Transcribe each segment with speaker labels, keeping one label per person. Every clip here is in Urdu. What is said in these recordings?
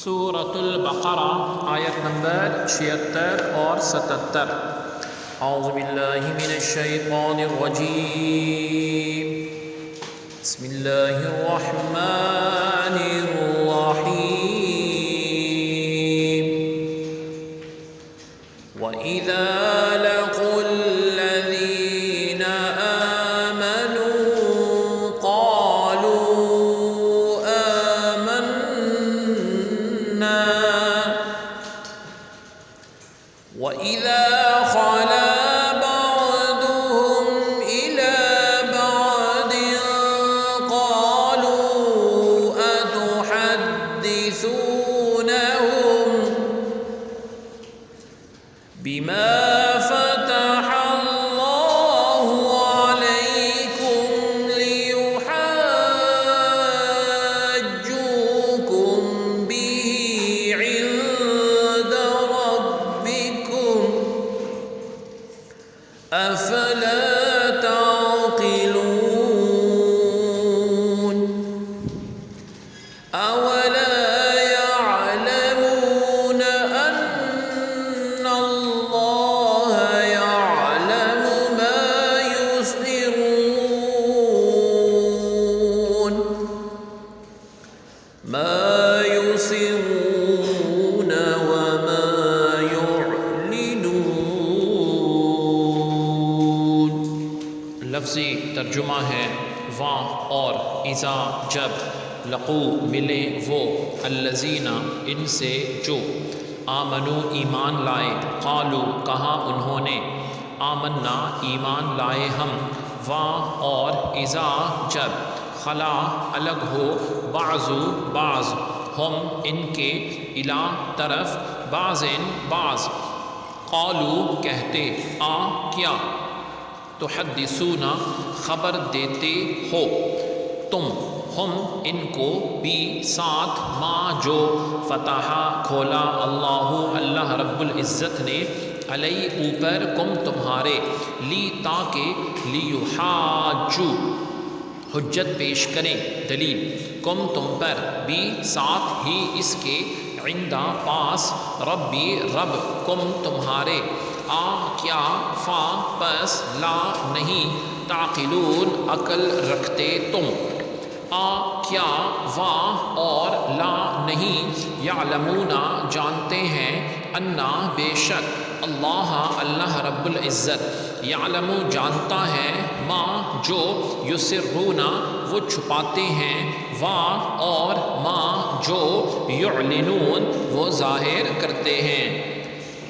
Speaker 1: سورة البقرہ آیت نمبر 76 اور 77۔ اعوذ باللہ من الشیطان الرجیم، بسم اللہ الرحمن الرحیم۔ وَإِذَا لَقُوا الَّذِينَ آمَنُوا قَالُوا آمَنَّا وَإِذَا خَلَا بَعْضُهُمْ إِلَى بَعْضٍ قَالُوا أَتُحَدِّثُونَهُم بِمَا فَتَحَ اللَّهُ عَلَيْكُمْ لِيُحَاجُّوكُم بِهِ عِندَ رَبِّكُمْ أَفَلَا تَعْقِلُونَ أَوَلَا يَعْلَمُونَ أَنَّ اللَّهَ يَعْلَمُ مَا يُسِرُّونَ وَمَا يُعْلِنُونَ۔ لفظی ترجمہ ہے واں اور اذا جب، لقو ملے وہ، الذین ان سے جو، آمنو ایمان لائے، قالو کہا انہوں نے، آمنا ایمان لائے ہم، واں اور اذا جب، خلا الگ ہو، بعضو بعض، ہم ان کے، الا طرف، بعضن بعض، قالو کہتے، کیا، تحدثون خبر دیتے ہو تم، ہم ان کو، بھی ساتھ، ما جو، فتح کھولا، اللہ رب العزت نے، علی اوپر، کم تمہارے، لی تاکہ، لیحاجو حجت پیش کریں، دلیل، کم تم پر، بھی ساتھ ہی اس کے، عندہ پاس، ربی رب، کم تمہارے، کیا، فا پس، لا نہیں، تعقلون عقل رکھتے تم، کیا، واں اور لا نہیں، یعلمون جانتے ہیں، انا بے شک، اللہ رب العزت، یعلم جانتا ہے، ما جو، یسرون وہ چھپاتے ہیں، واں اور ما جو، یعلنون وہ ظاہر کرتے ہیں۔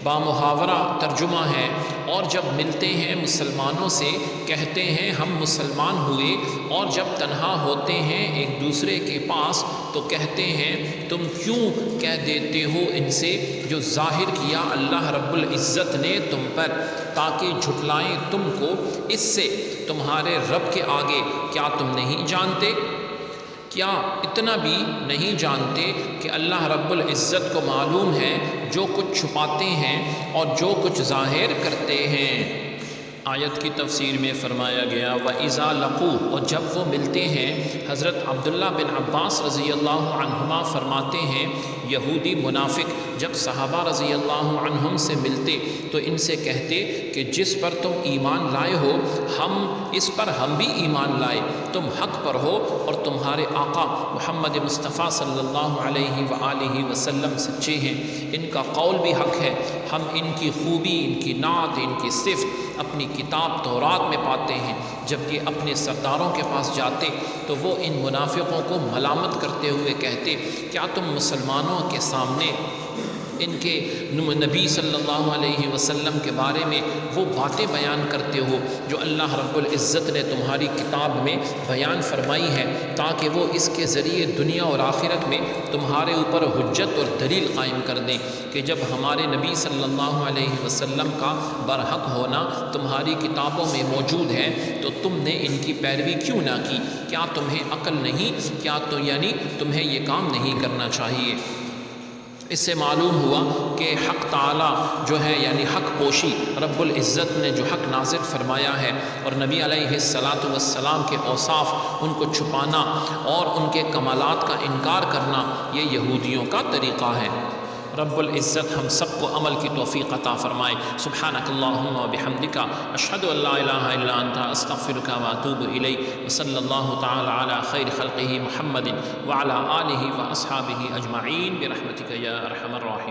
Speaker 1: بامحاورہ ترجمہ ہے، اور جب ملتے ہیں مسلمانوں سے کہتے ہیں ہم مسلمان ہوئے، اور جب تنہا ہوتے ہیں ایک دوسرے کے پاس تو کہتے ہیں تم کیوں کہہ دیتے ہو ان سے جو ظاہر کیا اللہ رب العزت نے تم پر، تاکہ جھٹلائیں تم کو اس سے تمہارے رب کے آگے، کیا تم نہیں جانتے؟ کیا اتنا بھی نہیں جانتے کہ اللہ رب العزت کو معلوم ہے جو کچھ چھپاتے ہیں اور جو کچھ ظاہر کرتے ہیں؟ آیت کی تفسیر میں فرمایا گیا، وَإِذَا لَقُوا اور جب وہ ملتے ہیں، حضرت عبداللہ بن عباس رضی اللہ عنہما فرماتے ہیں، یہودی منافق جب صحابہ رضی اللہ عنہم سے ملتے تو ان سے کہتے کہ جس پر تم ایمان لائے ہو اس پر ہم بھی ایمان لائے، تم حق پر ہو اور تمہارے آقا محمد مصطفیٰ صلی اللہ علیہ وآلہ وسلم سچے ہیں، ان کا قول بھی حق ہے، ہم ان کی خوبی، ان کی نعت، ان کی صفت اپنی کتاب تورات میں پاتے ہیں، جب یہ اپنے سرداروں کے پاس جاتے تو وہ ان منافقوں کو ملامت کرتے ہوئے کہتے، کیا تم مسلمانوں کے سامنے ان کے نبی صلی اللہ علیہ وسلم کے بارے میں وہ باتیں بیان کرتے ہو جو اللہ رب العزت نے تمہاری کتاب میں بیان فرمائی ہے، تاکہ وہ اس کے ذریعے دنیا اور آخرت میں تمہارے اوپر حجت اور دلیل قائم کر دیں کہ جب ہمارے نبی صلی اللہ علیہ وسلم کا برحق ہونا تمہاری کتابوں میں موجود ہے تو تم نے ان کی پیروی کیوں نہ کی؟ کیا تمہیں عقل نہیں؟ کیا تو یعنی تمہیں یہ کام نہیں کرنا چاہیے؟ اس سے معلوم ہوا کہ حق تعالی جو ہے یعنی حق پوشی رب العزت نے جو حق نازل فرمایا ہے، اور نبی علیہ السلام کے اوصاف ان کو چھپانا اور ان کے کمالات کا انکار کرنا، یہ یہودیوں کا طریقہ ہے۔ رب العزت ہم سب کو عمل کی توفیق عطا فرمائے۔ سبحانک اللہم و بحمدک، اشہد ان لا الہ الا انت، استغفرک و اتوب الیک، وصلی اللہ تعالی علی خیر خلقہ محمد وعلی آلہ و اصحابہ اجمعین برحمتک یا ارحم الراحمین۔